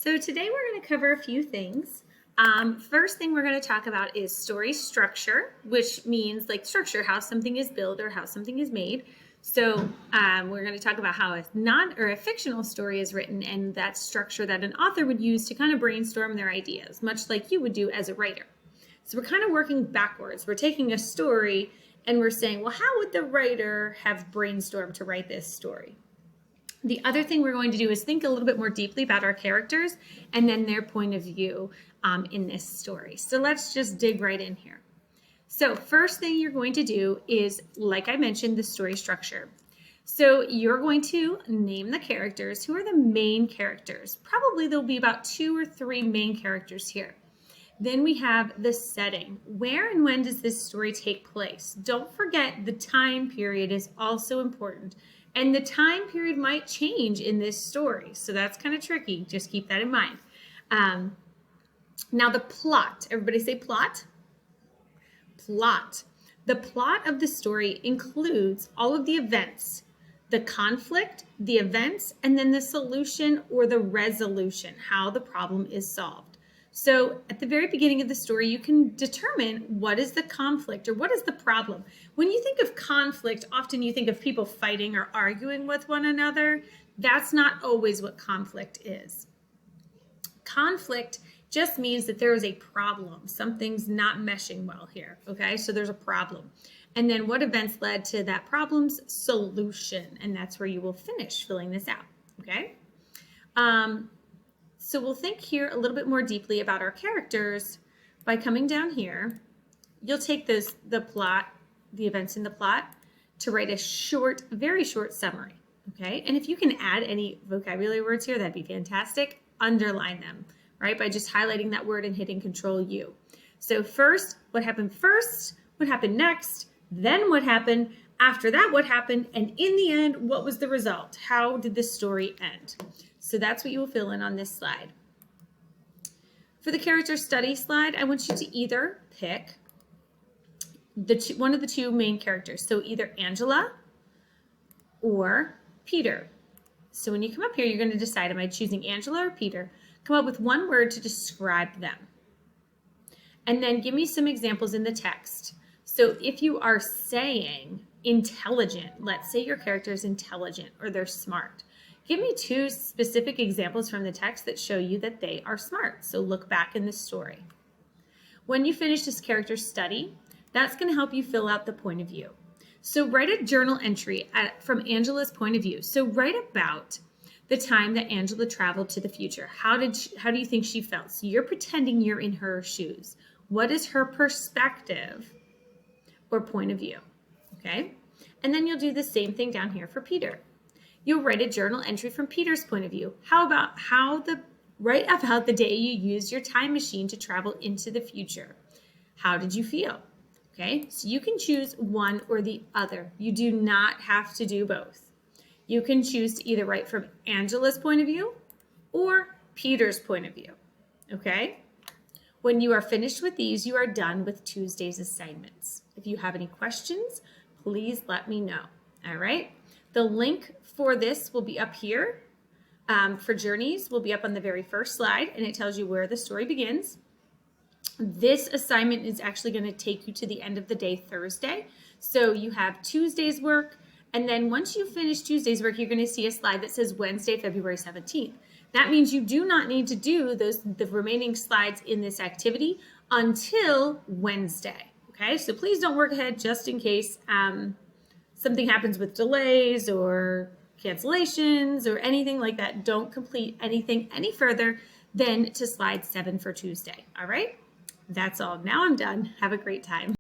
So today we're going to cover a few things. First thing we're going to talk about is story structure, which means like structure, how something is built or how something is made. So we're going to talk about how a fictional story is written and that structure that an author would use to kind of brainstorm their ideas, much like you would do as a writer. So we're kind of working backwards. We're taking a story and we're saying, well, how would the writer have brainstormed to write this story? The other thing we're going to do is think a little bit more deeply about our characters and then their point of view in this story. So let's just dig right in here. So first thing you're going to do is, like I mentioned, the story structure. So you're going to name the characters. Who are the main characters? Probably there'll be about 2 or 3 main characters here. Then we have the setting. Where and when does this story take place? Don't forget the time period is also important. And the time period might change in this story. So that's kind of tricky. Just keep that in mind. Now the plot. Everybody say plot. Plot. The plot of the story includes all of the events, the conflict, the events, and then the solution or the resolution, how the problem is solved. So at the very beginning of the story, you can determine what is the conflict or what is the problem. When you think of conflict, often you think of people fighting or arguing with one another. That's not always what conflict is. Conflict just means that there is a problem. Something's not meshing well here, okay? So there's a problem. And then what events led to that problem's solution? And that's where you will finish filling this out, okay? So we'll think here a little bit more deeply about our characters by coming down here. You'll take the events in the plot to write a short, very short summary, okay? And if you can add any vocabulary words here, that'd be fantastic. Underline them, right? By just highlighting that word and hitting Control U. So first, what happened next, then what happened, after that, what happened, and in the end, what was the result? How did the story end? So that's what you will fill in on this slide. For the character study slide, I want you to either pick one of the 2 main characters. So either Angela or Peter. So when you come up here, you're going to decide, am I choosing Angela or Peter? Come up with one word to describe them. And then give me some examples in the text. So if you are saying intelligent, let's say your character is intelligent or they're smart. Give me 2 specific examples from the text that show you that they are smart. So look back in the story. When you finish this character study, that's going to help you fill out the point of view. So write a journal entry from Angela's point of view. So write about the time that Angela traveled to the future. How do you think she felt? So you're pretending you're in her shoes. What is her perspective or point of view? Okay. And then you'll do the same thing down here for Peter. You'll write a journal entry from Peter's point of view. Write about the day you used your time machine to travel into the future. How did you feel? Okay, so you can choose one or the other. You do not have to do both. You can choose to either write from Angela's point of view or Peter's point of view. Okay? When you are finished with these, you are done with Tuesday's assignments. If you have any questions, please let me know. All right? The link for this will be up here. For journeys will be up on the very first slide, and it tells you where the story begins. This assignment is actually going to take you to the end of the day, Thursday. So you have Tuesday's work, and then once you finish Tuesday's work, you're going to see a slide that says Wednesday, February 17th. That means you do not need to do the remaining slides in this activity until Wednesday. Okay, so please don't work ahead just in case something happens with delays or cancellations or anything like that. Don't complete anything any further than to slide 7 for Tuesday. All right, that's all. Now I'm done. Have a great time.